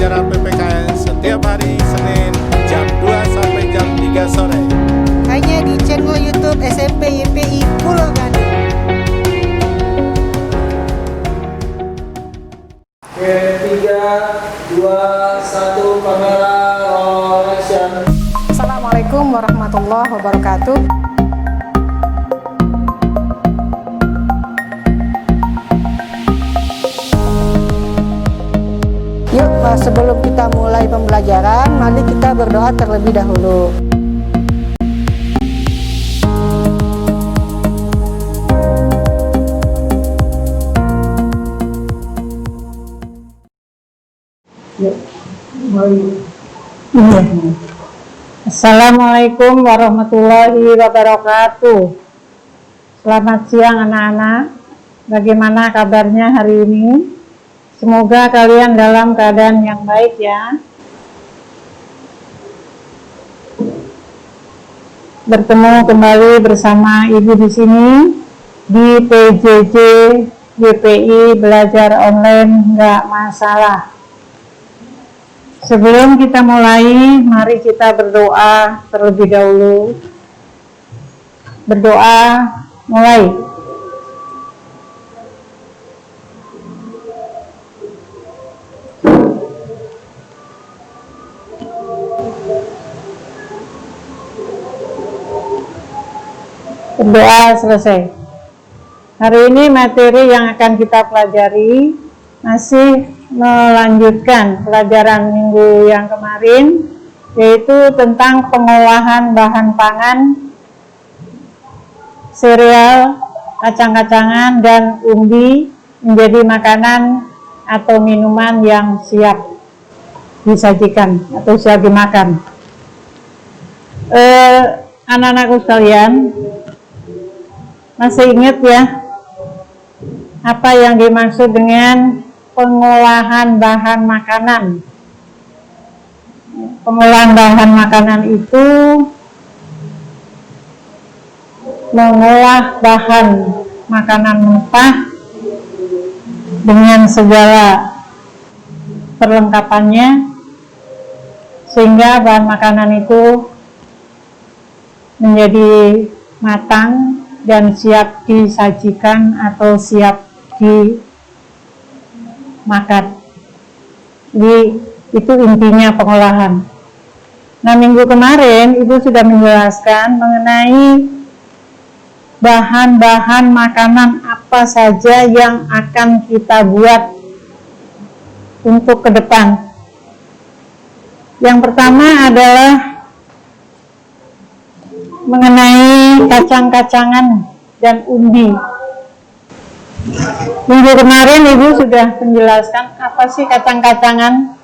pembelajaran PPKN setiap hari Senin jam 2 sampai jam 3 sore. Hanya di channel YouTube SMP YPI Pulau Gadung. Oke, 3, 2, 1, kamera roll action. Assalamualaikum warahmatullahi wabarakatuh. Yuk, sebelum kita mulai pembelajaran, mari kita berdoa terlebih dahulu. Assalamualaikum warahmatullahi wabarakatuh. Selamat siang anak-anak. Bagaimana kabarnya hari ini? Semoga kalian dalam keadaan yang baik ya. Bertemu kembali bersama Ibu di sini di PJJ YPI Belajar Online Nggak Masalah. Sebelum kita mulai, mari kita berdoa terlebih dahulu. Berdoa, mulai. Berdoa selesai. Hari ini materi yang akan kita pelajari masih melanjutkan pelajaran minggu yang kemarin, yaitu tentang pengolahan bahan pangan, sereal, kacang-kacangan, dan umbi menjadi makanan atau minuman yang siap disajikan atau siap dimakan. Anak-anakku sekalian, masih ingat ya apa yang dimaksud dengan pengolahan bahan makanan? Pengolahan bahan makanan itu mengolah bahan makanan mentah dengan segala perlengkapannya sehingga bahan makanan itu menjadi matang dan siap disajikan atau siap dimakan. Jadi itu intinya pengolahan. Nah, minggu kemarin Ibu sudah menjelaskan mengenai bahan-bahan makanan apa saja yang akan kita buat untuk ke depan. Yang pertama adalah mengenai kacang-kacangan dan umbi. Minggu kemarin Ibu sudah menjelaskan apa sih kacang-kacangan.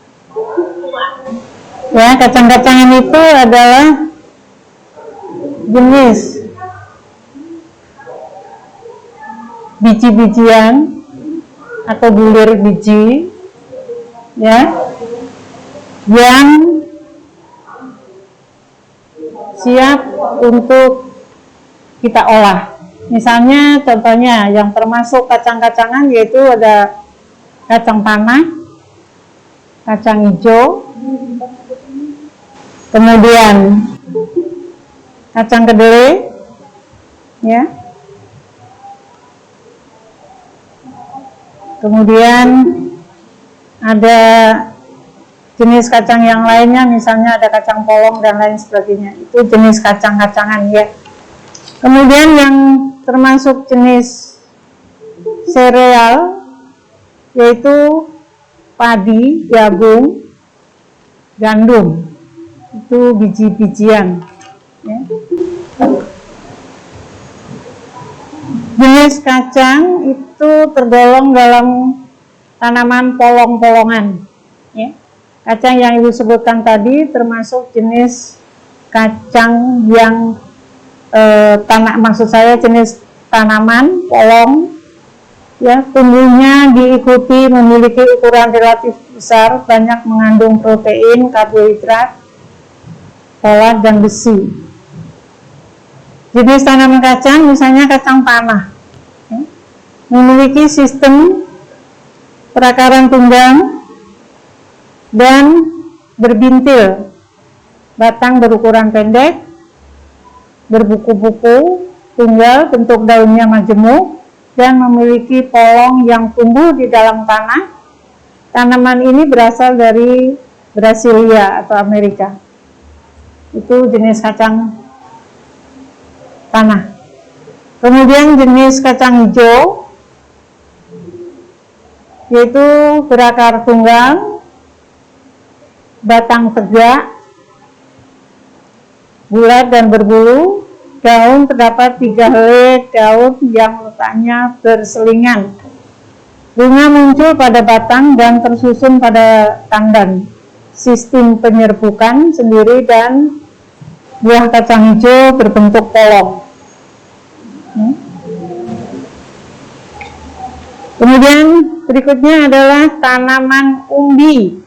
Ya, kacang-kacangan itu adalah jenis biji-bijian atau bulir biji, ya, yang siap untuk kita olah. Misalnya contohnya yang termasuk kacang-kacangan yaitu ada kacang tanah, kacang hijau, kemudian kacang kedelai, ya, kemudian ada jenis kacang yang lainnya, misalnya ada kacang polong dan lain sebagainya. Itu jenis kacang-kacangan ya. Kemudian yang termasuk jenis sereal yaitu padi, jagung, gandum. Itu biji-bijian ya. Jenis kacang itu tergolong dalam tanaman polong-polongan ya. Kacang yang Ibu sebutkan tadi termasuk jenis kacang yang maksud saya jenis tanaman polong ya, tumbuhnya diikuti memiliki ukuran relatif besar, banyak mengandung protein, karbohidrat, folat dan besi. Jenis tanaman kacang misalnya kacang tanah ya, memiliki sistem perakaran tunggang dan berbintil. Batang berukuran pendek, berbuku-buku, tunggal, bentuk daunnya majemuk, dan memiliki polong yang tumbuh di dalam tanah. Tanaman ini berasal dari Brasilia atau Amerika. Itu jenis kacang tanah. Kemudian jenis kacang hijau, yaitu berakar tunggal, batang tegak, bulat dan berbulu. Daun terdapat 3 helai daun yang letaknya berselingan. Bunga muncul pada batang dan tersusun pada tandan. Sistem penyerbukan sendiri dan buah kacang hijau berbentuk polong. Kemudian berikutnya adalah tanaman umbi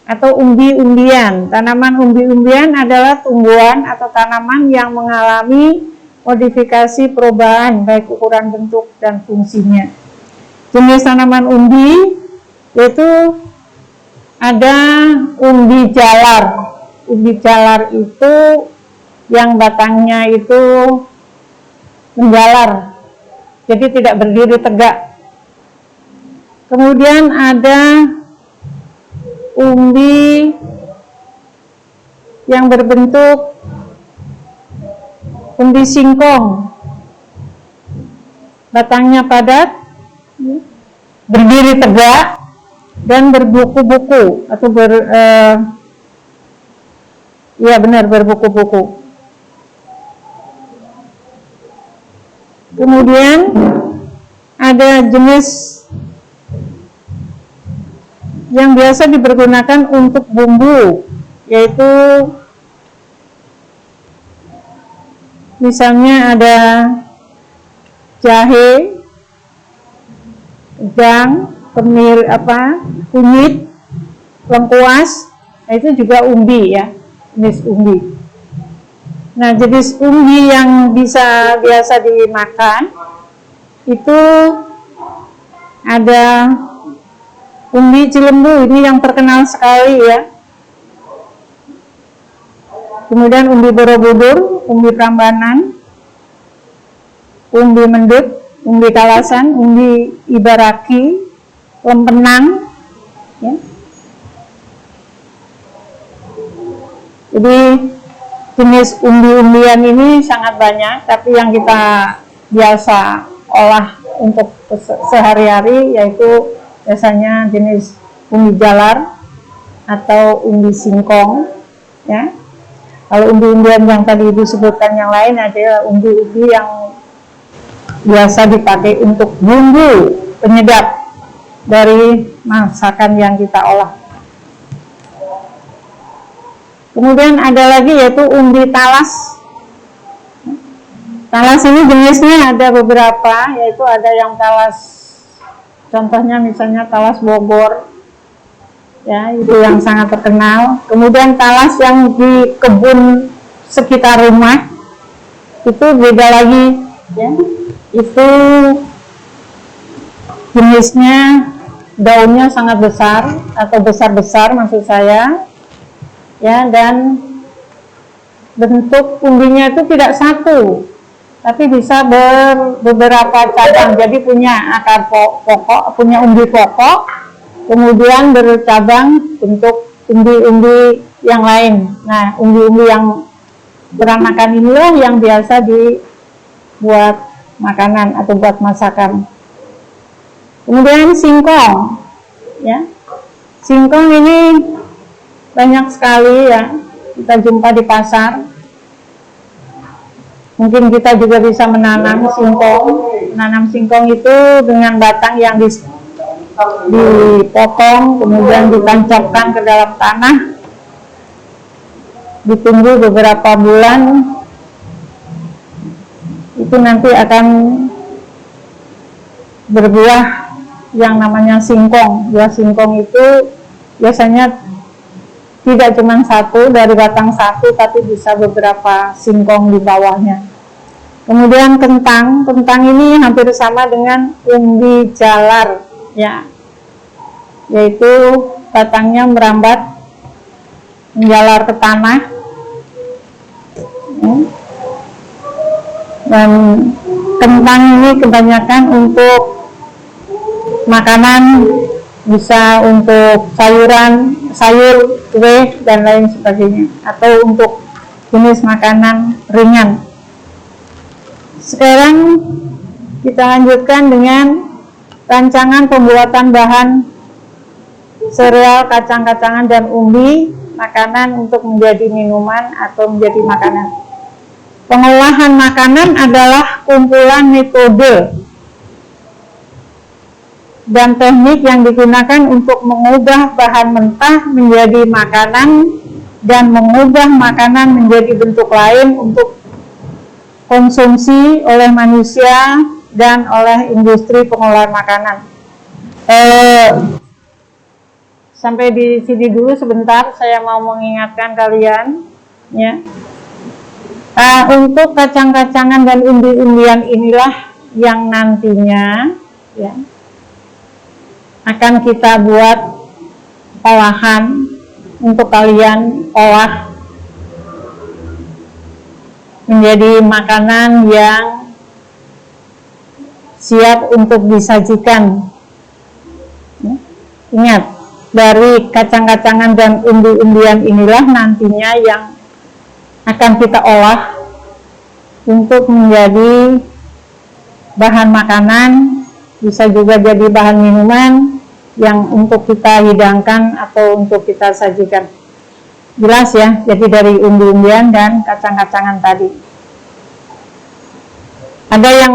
atau umbi-umbian. Tanaman umbi-umbian adalah tumbuhan atau tanaman yang mengalami modifikasi perubahan baik ukuran, bentuk, dan fungsinya. Jenis tanaman umbi yaitu ada umbi jalar. Umbi jalar itu yang batangnya itu menjalar, jadi tidak berdiri tegak. Kemudian ada umbi yang berbentuk umbi singkong, batangnya padat, berdiri tegak, dan berbuku-buku atau berbuku-buku. Kemudian ada jenis yang biasa dipergunakan untuk bumbu, yaitu misalnya ada jahe, udang, kunyit, lengkuas. Nah, itu juga umbi ya, jenis umbi. Nah, jenis umbi yang biasa dimakan itu ada umbi cilembu, ini yang terkenal sekali ya. Kemudian umbi borobudur, umbi prambanan, umbi mendut, umbi kalasan, umbi ibaraki, lempenang ya. Jadi jenis umbi-umbian ini sangat banyak, tapi yang kita biasa olah untuk sehari-hari yaitu biasanya jenis umbi jalar atau umbi singkong ya. Kalau umbi-umbian yang tadi Ibu sebutkan yang lain adalah umbi-umbi yang biasa dipakai untuk bumbu penyedap dari masakan yang kita olah. Kemudian ada lagi yaitu umbi talas. Talas ini jenisnya ada beberapa, yaitu ada yang talas, contohnya misalnya talas Bogor, ya itu yang sangat terkenal. Kemudian talas yang di kebun sekitar rumah itu beda lagi, ya. Itu jenisnya daunnya sangat besar atau besar-besar maksud saya. Ya, dan bentuk umbinya itu tidak satu, tapi bisa beberapa cabang. Jadi punya akar pokok, punya umbi pokok, kemudian bercabang bentuk umbi-umbi yang lain. Nah, umbi-umbi yang beranakan inilah yang biasa dibuat makanan atau buat masakan. Kemudian singkong, ya, singkong ini banyak sekali ya kita jumpa di pasar. Mungkin kita juga bisa menanam singkong. Menanam singkong itu dengan batang yang dipotong, kemudian ditancapkan ke dalam tanah, ditunggu beberapa bulan, itu nanti akan berbuah yang namanya singkong. Buah singkong itu biasanya tidak cuma satu dari batang satu, tapi bisa beberapa singkong di bawahnya. Kemudian kentang ini hampir sama dengan umbi jalar, ya, yaitu batangnya merambat menjalar ke tanah. Dan kentang ini kebanyakan untuk makanan, bisa untuk sayur, kue, dan lain sebagainya, atau untuk jenis makanan ringan. Sekarang kita lanjutkan dengan rancangan pembuatan bahan sereal, kacang-kacangan, dan umbi makanan untuk menjadi minuman atau menjadi makanan. Pengolahan makanan adalah kumpulan metode dan teknik yang digunakan untuk mengubah bahan mentah menjadi makanan dan mengubah makanan menjadi bentuk lain untuk konsumsi oleh manusia dan oleh industri pengolahan makanan. Sampai di sini dulu sebentar, saya mau mengingatkan kalian, ya. Untuk kacang-kacangan dan umbi-umbian inilah yang nantinya, ya, akan kita buat olahan untuk kalian olah menjadi makanan yang siap untuk disajikan. Ya. Ingat, dari kacang-kacangan dan umbi-umbian inilah nantinya yang akan kita olah untuk menjadi bahan makanan, bisa juga jadi bahan minuman yang untuk kita hidangkan atau untuk kita sajikan. Jelas ya, jadi dari umbi-umbian dan kacang-kacangan tadi. Ada yang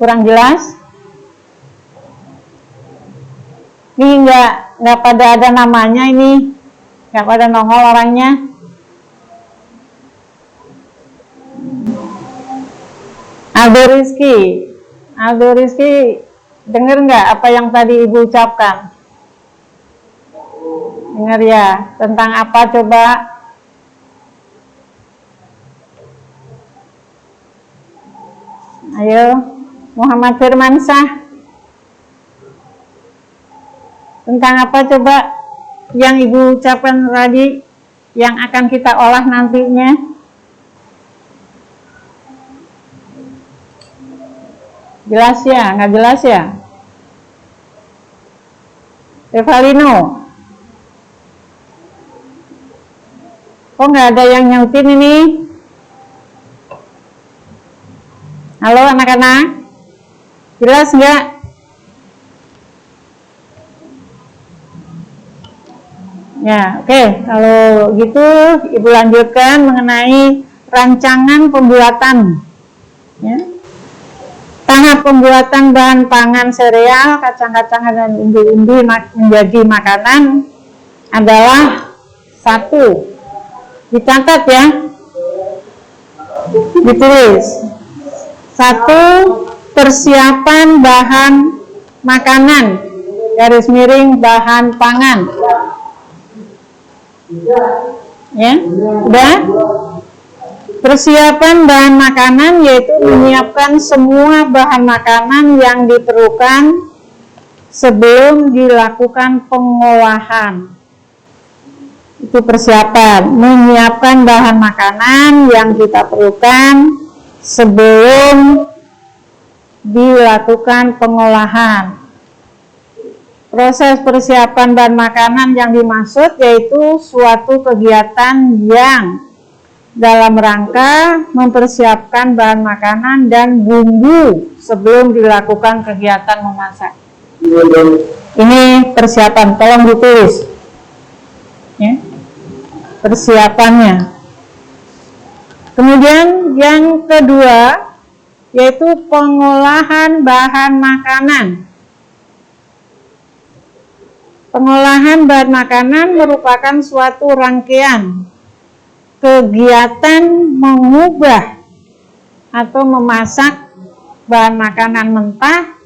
kurang jelas? Ini nggak pada ada namanya, ini nggak pada nongol orangnya. Aldo Rizky, dengar nggak apa yang tadi Ibu ucapkan? Dengar ya, tentang apa coba? Ayo, Muhammad Firmansyah. Tentang apa coba yang Ibu ucapkan tadi, yang akan kita olah nantinya? Jelas ya? Nggak jelas ya? Evalino, kok nggak ada yang nyautin ini? Halo anak-anak, jelas nggak? Ya, oke. Kalau gitu Ibu lanjutkan mengenai rancangan pembuatan, ya. Tahap pembuatan bahan pangan sereal, kacang-kacangan, dan umbi-umbi menjadi makanan adalah 1. Dicatat ya, ditulis. 1. Persiapan bahan makanan, garis miring bahan pangan. Ya, udah. Persiapan bahan makanan yaitu menyiapkan semua bahan makanan yang diperlukan sebelum dilakukan pengolahan. Itu persiapan, menyiapkan bahan makanan yang kita perlukan sebelum dilakukan pengolahan. Proses persiapan bahan makanan yang dimaksud yaitu suatu kegiatan yang dalam rangka mempersiapkan bahan makanan dan bumbu sebelum dilakukan kegiatan memasak. Ini persiapan, tolong ditulis ya, persiapannya. Kemudian yang kedua yaitu pengolahan bahan makanan. Pengolahan bahan makanan merupakan suatu rangkaian kegiatan mengubah atau memasak bahan makanan mentah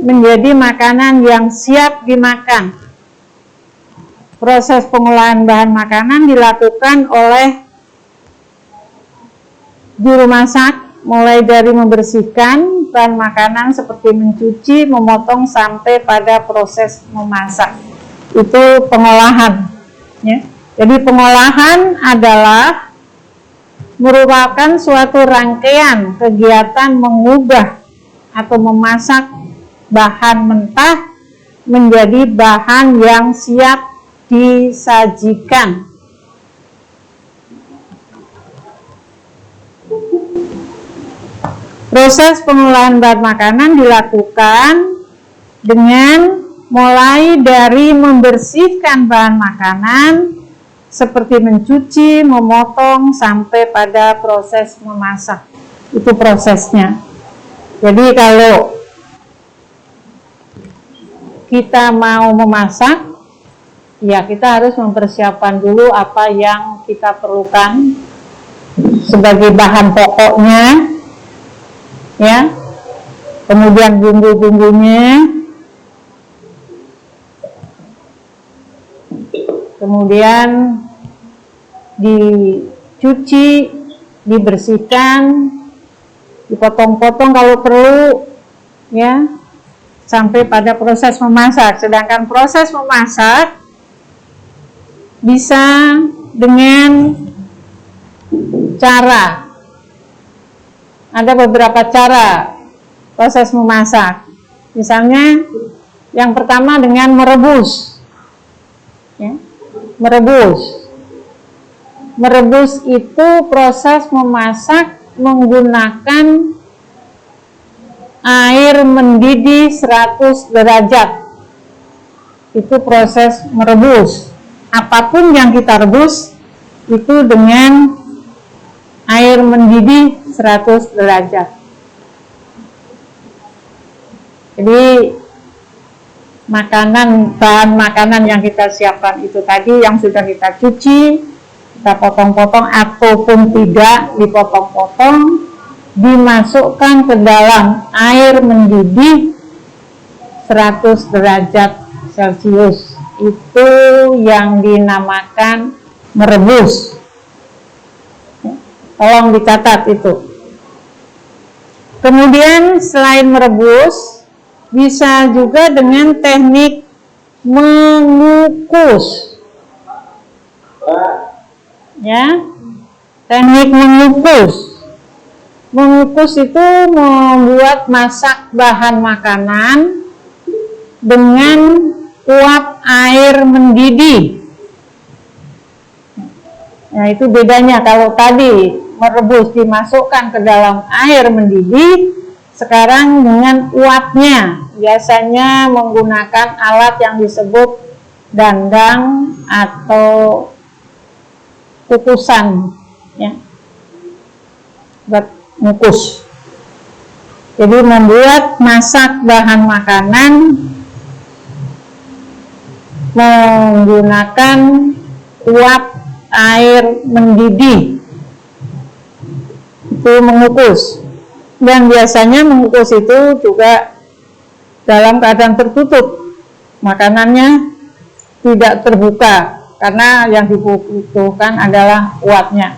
menjadi makanan yang siap dimakan. Proses pengolahan bahan makanan dilakukan oleh juru masak, mulai dari membersihkan bahan makanan seperti mencuci, memotong, sampai pada proses memasak. itu pengolahan, ya. Jadi pengolahan adalah merupakan suatu rangkaian kegiatan mengubah atau memasak bahan mentah menjadi bahan yang siap disajikan. Proses pengolahan bahan makanan dilakukan dengan mulai dari membersihkan bahan makanan seperti mencuci, memotong, sampai pada proses memasak. Itu prosesnya. Jadi kalau kita mau memasak, ya kita harus mempersiapkan dulu apa yang kita perlukan sebagai bahan pokoknya, ya. Kemudian bumbu-bumbunya, kemudian dicuci, dibersihkan, dipotong-potong kalau perlu, ya, sampai pada proses memasak. Sedangkan proses memasak bisa dengan cara, ada beberapa cara proses memasak. Misalnya yang pertama dengan merebus, ya. Merebus itu proses memasak menggunakan air mendidih 100 derajat. Itu proses merebus. Apapun yang kita rebus itu dengan air mendidih 100 derajat. Jadi bahan makanan yang kita siapkan itu tadi yang sudah kita cuci, kita potong-potong ataupun tidak dipotong-potong, dimasukkan ke dalam air mendidih 100 derajat Celcius. Itu yang dinamakan merebus. Tolong dicatat itu. Kemudian selain merebus, bisa juga dengan teknik mengukus, ya. Teknik mengukus. Mengukus itu membuat masak bahan makanan dengan uap air mendidih. Nah, itu bedanya. Kalau tadi merebus dimasukkan ke dalam air mendidih, sekarang dengan uapnya, biasanya menggunakan alat yang disebut dandang atau kukusan, ya, buat ngukus. Jadi membuat masak bahan makanan menggunakan uap air mendidih, itu mengukus. Dan biasanya mengukus itu juga dalam keadaan tertutup, makanannya tidak terbuka karena yang dibutuhkan adalah uapnya.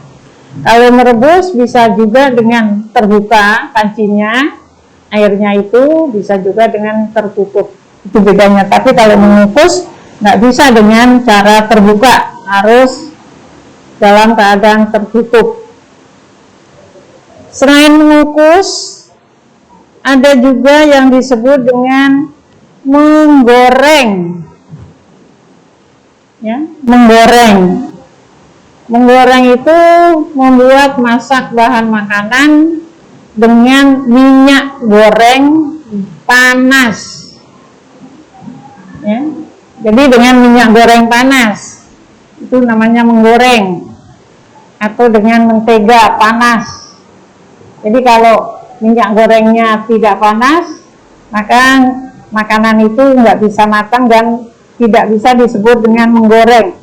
Kalau merebus bisa juga dengan terbuka pancinya, airnya itu bisa juga dengan tertutup, itu bedanya. Tapi kalau mengukus nggak bisa dengan cara terbuka, harus dalam keadaan tertutup. Selain mengukus, ada juga yang disebut dengan menggoreng, ya, menggoreng. Menggoreng itu membuat masak bahan makanan dengan minyak goreng panas, ya. Jadi dengan minyak goreng panas itu namanya menggoreng, atau dengan mentega panas. Jadi kalau minyak gorengnya tidak panas, maka makanan itu nggak bisa matang dan tidak bisa disebut dengan menggoreng.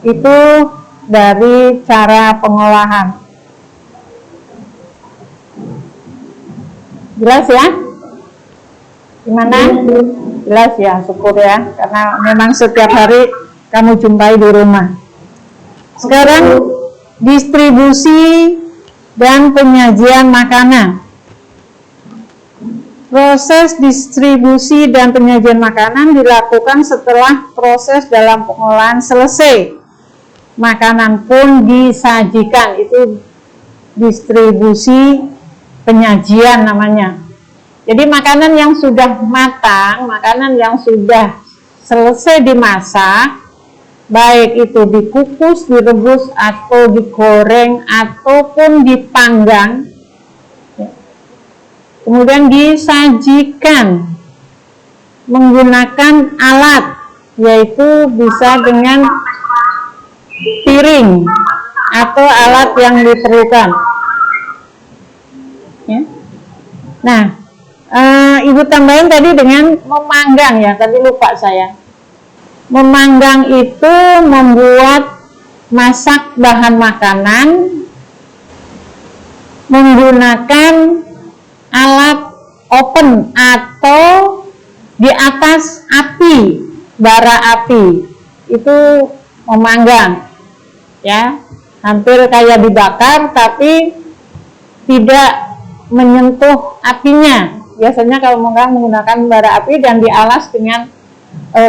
Itu dari cara pengolahan. Jelas ya? Gimana? Jelas ya, syukur ya, karena memang setiap hari kamu jumpai di rumah. Sekarang distribusi dan penyajian makanan. Proses distribusi dan penyajian makanan dilakukan setelah proses dalam pengolahan selesai. Makanan pun disajikan, itu distribusi penyajian namanya. Jadi makanan yang sudah matang, makanan yang sudah selesai dimasak, baik itu dikukus, direbus, atau digoreng, ataupun dipanggang, kemudian disajikan menggunakan alat, yaitu bisa dengan piring atau alat yang diperlukan. Ya. Nah, Ibu tambahin tadi dengan memanggang ya, tadi lupa saya. Memanggang itu membuat masak bahan makanan menggunakan alat open atau di atas api, bara api, itu memanggang ya, hampir kayak dibakar tapi tidak menyentuh apinya. Biasanya kalau memanggang menggunakan bara api dan dialas dengan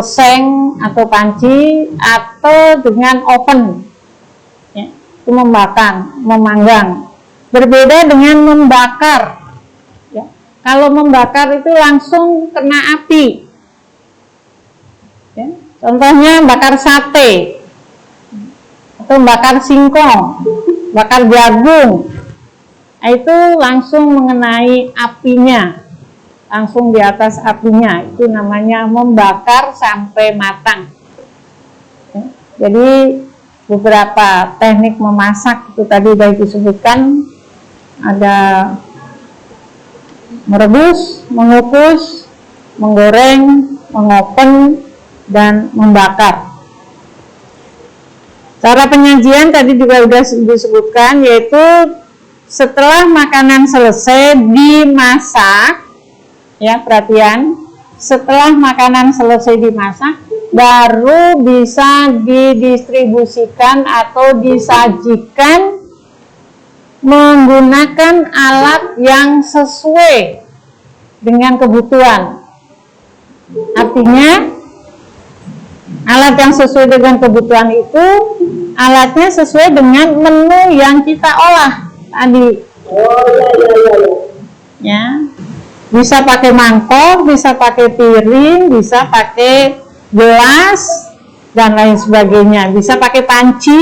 seng atau panci atau dengan oven ya, itu memanggang. Berbeda dengan membakar. Kalau membakar itu langsung kena api. Ya. Contohnya bakar sate, atau bakar singkong, bakar jagung. Nah, itu langsung mengenai apinya, langsung di atas apinya. Itu namanya membakar sampai matang. Ya. Jadi beberapa teknik memasak itu tadi sudah disebutkan, ada merebus, mengukus, menggoreng, mengopen, dan membakar. Cara penyajian tadi juga sudah disebutkan, yaitu setelah makanan selesai dimasak, ya perhatian, setelah makanan selesai dimasak, baru bisa didistribusikan atau disajikan menggunakan alat yang sesuai dengan kebutuhan. Artinya alat yang sesuai dengan kebutuhan itu alatnya sesuai dengan menu yang kita olah tadi. Ya, bisa pakai mangkok, bisa pakai piring, bisa pakai gelas dan lain sebagainya, bisa pakai panci.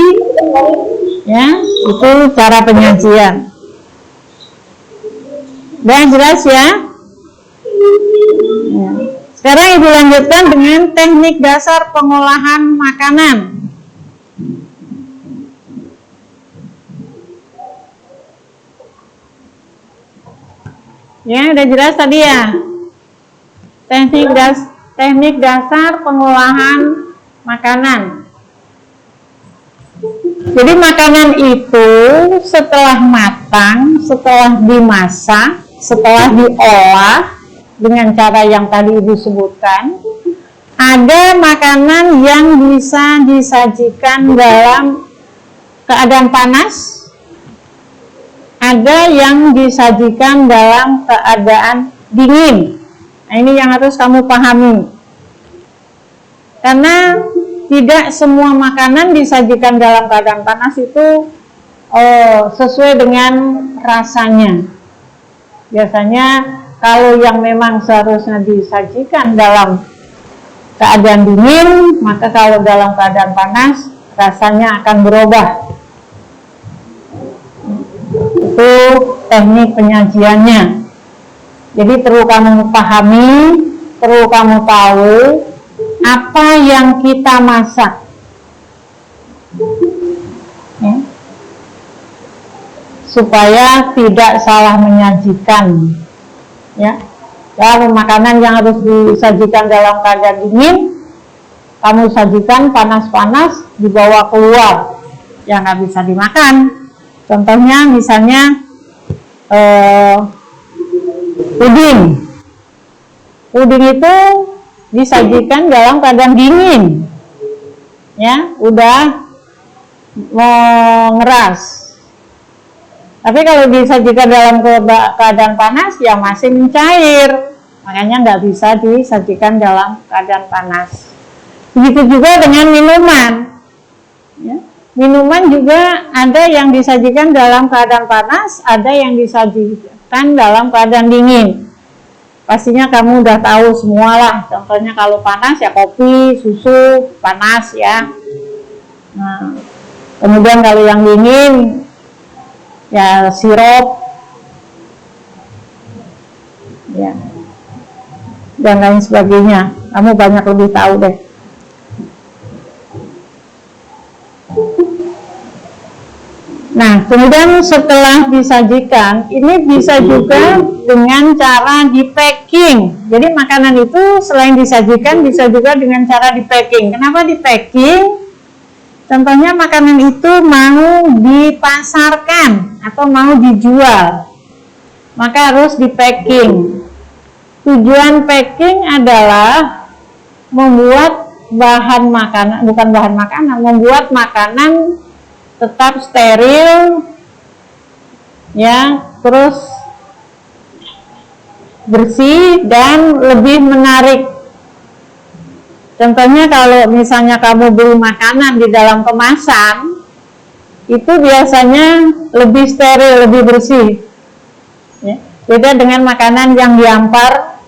Ya, itu cara penyajian. Udah jelas ya? Ya. Sekarang Ibu lanjutkan dengan teknik dasar pengolahan makanan. Ya, udah jelas tadi ya? Teknik dasar pengolahan makanan. Jadi makanan itu setelah matang, setelah dimasak, setelah diolah dengan cara yang tadi Ibu sebutkan, ada makanan yang bisa disajikan dalam keadaan panas, ada yang disajikan dalam keadaan dingin. Nah, ini yang harus kamu pahami. Karena tidak semua makanan disajikan dalam keadaan panas itu sesuai dengan rasanya. Biasanya kalau yang memang seharusnya disajikan dalam keadaan dingin, maka kalau dalam keadaan panas rasanya akan berubah. Itu teknik penyajiannya. Jadi perlu kamu pahami, perlu kamu tahu apa yang kita masak. Ya. Supaya tidak salah menyajikan. Ya. Kalau makanan yang harus disajikan dalam keadaan dingin, kamu sajikan panas-panas, dibawa keluar, ya nggak bisa dimakan. Contohnya misalnya puding. Puding itu disajikan dalam keadaan dingin, ya, udah mengeras. Tapi kalau disajikan dalam keadaan panas, ya masih mencair. makanya nggak bisa disajikan dalam keadaan panas. Begitu juga dengan minuman, ya. Minuman juga ada yang disajikan dalam keadaan panas, ada yang disajikan dalam keadaan dingin. Pastinya kamu udah tahu semualah. Contohnya kalau panas ya kopi, susu, panas ya. Nah, kemudian kalau yang dingin ya sirup, ya, dan lain sebagainya. Kamu banyak lebih tahu deh. Nah, kemudian setelah disajikan, ini bisa juga dengan cara di packing. Jadi makanan itu selain disajikan bisa juga dengan cara di packing. Kenapa di packing? Contohnya makanan itu mau dipasarkan atau mau dijual, maka harus di packing. Tujuan packing adalah membuat bahan makanan, bukan bahan makanan, membuat makanan tetap steril, ya, terus bersih dan lebih menarik. Contohnya kalau misalnya kamu beli makanan di dalam kemasan, itu biasanya lebih steril, lebih bersih, ya. Beda dengan makanan yang diampar,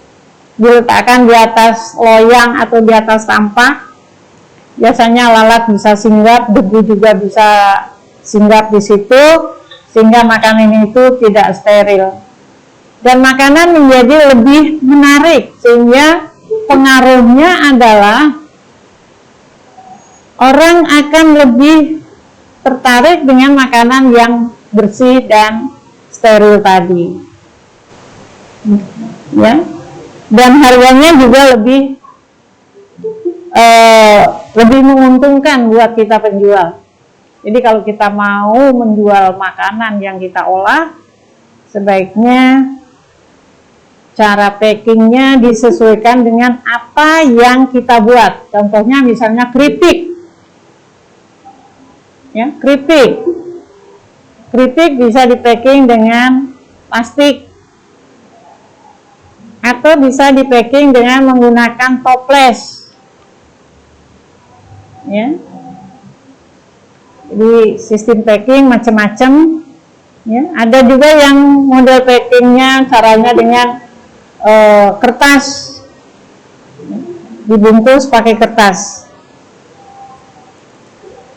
diletakkan di atas loyang atau di atas sampah. Biasanya lalat bisa singgap, debu juga bisa singgap di situ, sehingga makanan itu tidak steril. Dan makanan menjadi lebih menarik, sehingga pengaruhnya adalah orang akan lebih tertarik dengan makanan yang bersih dan steril tadi, ya. Dan harganya juga lebih menguntungkan buat kita penjual. Jadi kalau kita mau menjual makanan yang kita olah, sebaiknya cara packingnya disesuaikan dengan apa yang kita buat. Contohnya misalnya keripik, ya, keripik bisa di packing dengan plastik atau bisa di packing dengan menggunakan toples, ya. Jadi sistem packing macam-macam, ya. Ada juga yang model packingnya caranya dengan kertas, dibungkus pakai kertas.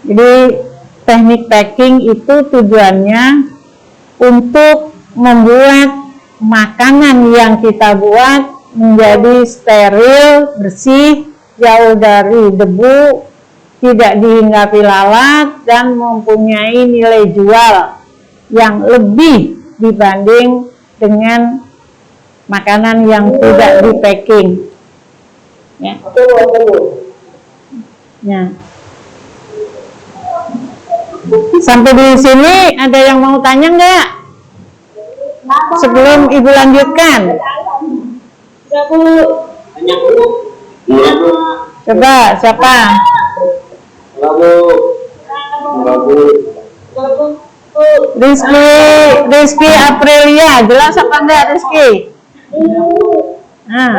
Jadi teknik packing itu tujuannya untuk membuat makanan yang kita buat menjadi steril, bersih, jauh dari debu, tidak dihinggapi lalat, dan mempunyai nilai jual yang lebih dibanding dengan makanan yang tidak di packing, ya. Ya. Sampai di sini ada yang mau tanya nggak? Sebelum Ibu lanjutkan. Coba siapa? Rizky Aprilia, jelas apa enggak Rizky? Nah.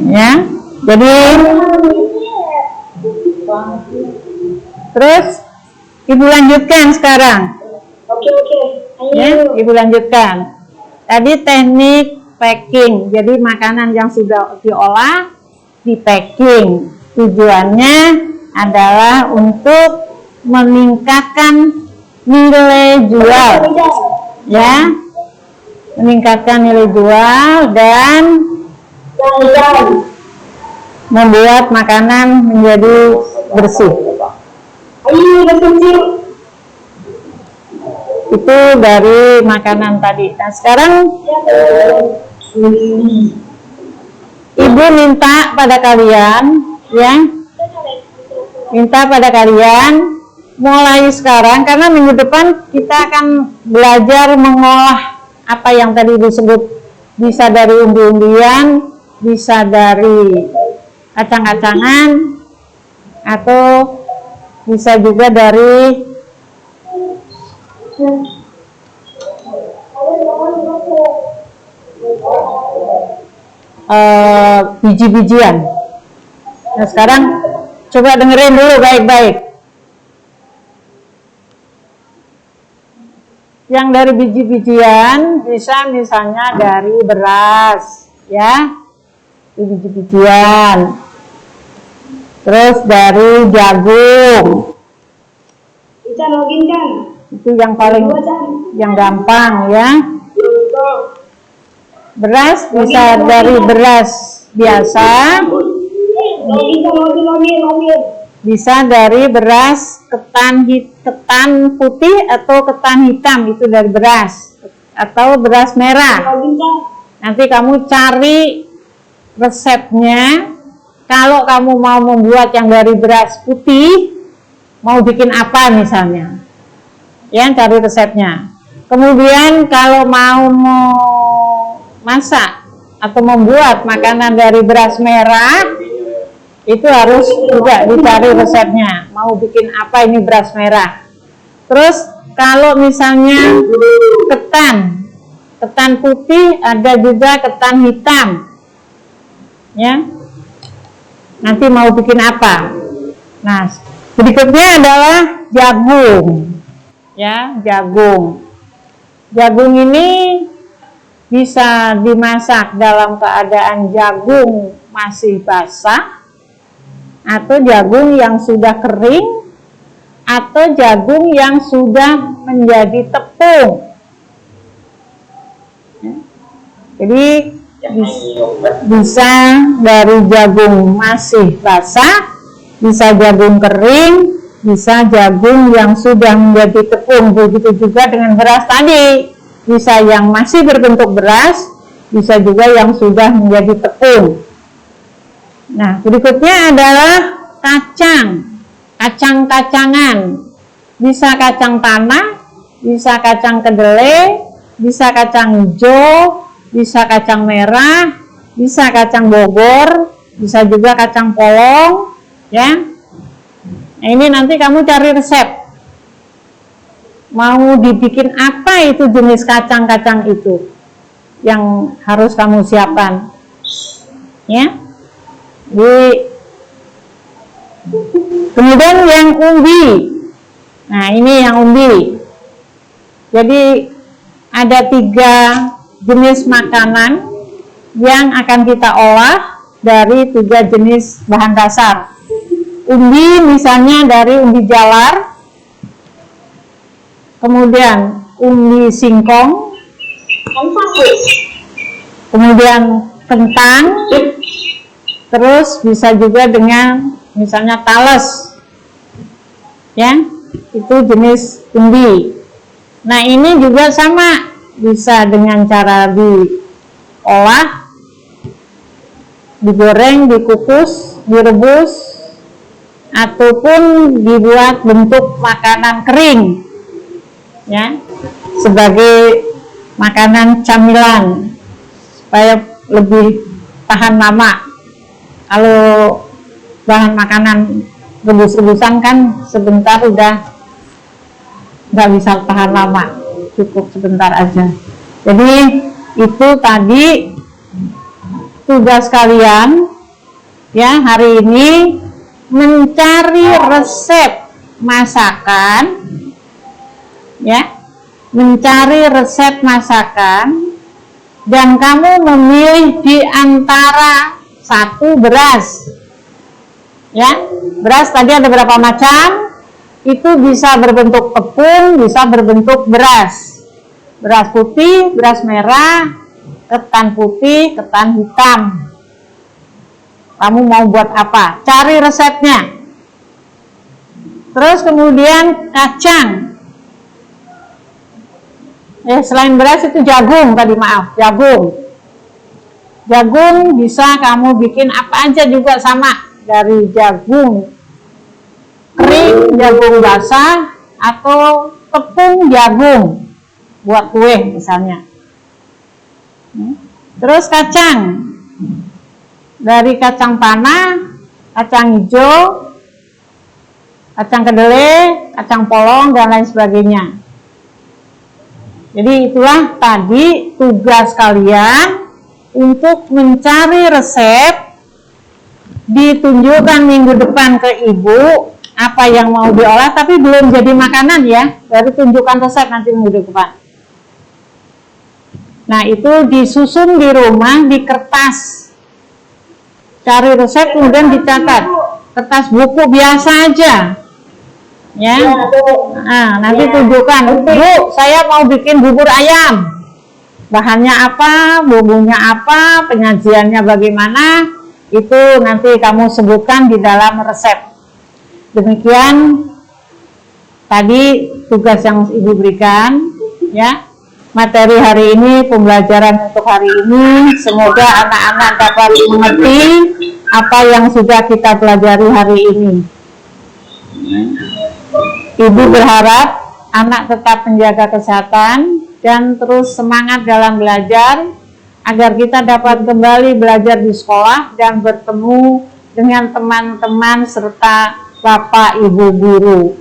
Ya, jadi terus Ibu lanjutkan sekarang. Ya, Ibu lanjutkan. Tadi teknik packing, jadi makanan yang sudah diolah di packing. Tujuannya adalah untuk meningkatkan nilai jual, ya, meningkatkan nilai jual dan membuat makanan menjadi bersih. Itu dari makanan tadi. Nah, sekarang Ibu minta pada kalian, ya, mulai sekarang, karena minggu depan kita akan belajar mengolah apa yang tadi disebut, bisa dari umbi-umbian, bisa dari kacang-kacangan, atau bisa juga dari Biji-bijian. Nah sekarang coba dengerin dulu baik-baik. Yang dari biji-bijian bisa misalnya dari beras, ya, biji-bijian. Terus dari jagung. Itu yang paling yang gampang ya. Beras bisa dari beras biasa, bisa dari beras ketan putih atau ketan hitam, itu dari beras, atau beras merah. Nanti kamu cari resepnya. Kalau kamu mau membuat yang dari beras putih, mau bikin apa misalnya, ya, cari resepnya. Kemudian kalau mau masak atau membuat makanan dari beras merah, itu harus juga dicari resepnya. Mau bikin apa ini beras merah. Terus kalau misalnya ketan putih, ada juga ketan hitam, ya. Nanti mau bikin apa? Nah, berikutnya adalah jagung, ya, jagung. Jagung ini bisa dimasak dalam keadaan jagung masih basah, atau jagung yang sudah kering, atau jagung yang sudah menjadi tepung. Jadi bisa dari jagung masih basah, bisa jagung kering, bisa jagung yang sudah menjadi tepung. Begitu juga dengan beras tadi. Bisa yang masih berbentuk beras, bisa juga yang sudah menjadi tepung. Nah, berikutnya adalah kacang-kacangan. Bisa kacang tanah, bisa kacang kedelai, bisa kacang hijau, bisa kacang merah, bisa kacang Bogor, bisa juga kacang polong, ya. Nah, ini nanti kamu cari resep. Mau dibikin apa itu jenis kacang-kacang itu yang harus kamu siapkan, ya. Kemudian yang umbi. Nah, ini yang umbi. Jadi ada 3 jenis makanan yang akan kita olah dari 3 jenis bahan dasar. Umbi misalnya dari umbi jalar, kemudian umbi singkong, kemudian kentang, terus bisa juga dengan misalnya tales, ya, itu jenis umbi. Nah, ini juga sama, bisa dengan cara diolah, digoreng, dikukus, direbus, ataupun dibuat bentuk makanan kering, ya, sebagai makanan camilan supaya lebih tahan lama. Kalau bahan makanan rebus-rebusan kan sebentar udah nggak bisa tahan lama, cukup sebentar aja. Jadi itu tadi tugas kalian, ya, hari ini mencari resep masakan, ya, mencari resep masakan, dan kamu memilih di antara 1 beras, ya. Beras tadi ada berapa macam? Itu bisa berbentuk tepung, bisa berbentuk beras putih, beras merah, ketan putih, ketan hitam. Kamu mau buat apa? Cari resepnya. Terus kemudian kacang. Selain beras itu jagung tadi, maaf, jagung. Jagung bisa kamu bikin apa aja juga sama, dari jagung kering, jagung basah, atau tepung jagung buat kue misalnya. Terus kacang, dari kacang tanah, kacang hijau, kacang kedelai, kacang polong, dan lain sebagainya. Jadi itulah tadi tugas kalian untuk mencari resep, ditunjukkan minggu depan ke ibu apa yang mau diolah, tapi belum jadi makanan ya, baru tunjukkan resep nanti minggu depan. Nah itu disusun di rumah di kertas, cari resep kemudian dicatat, kertas buku biasa aja ya. Nah nanti tunjukkan, Bu saya mau bikin bubur ayam, bahannya apa, bumbunya apa, penyajiannya bagaimana, itu nanti kamu sebutkan di dalam resep. Demikian tadi tugas yang ibu berikan ya. Materi hari ini, pembelajaran untuk hari ini, semoga anak-anak dapat mengerti apa yang sudah kita pelajari hari ini. Ibu berharap anak tetap menjaga kesehatan dan terus semangat dalam belajar, agar kita dapat kembali belajar di sekolah dan bertemu dengan teman-teman serta Bapak Ibu guru.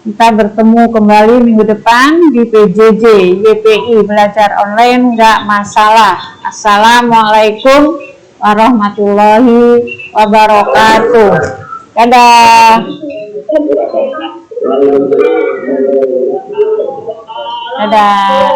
Kita bertemu kembali minggu depan di PJJ YPI, belajar online nggak masalah. Assalamualaikum warahmatullahi wabarakatuh. Dadah. Dadah.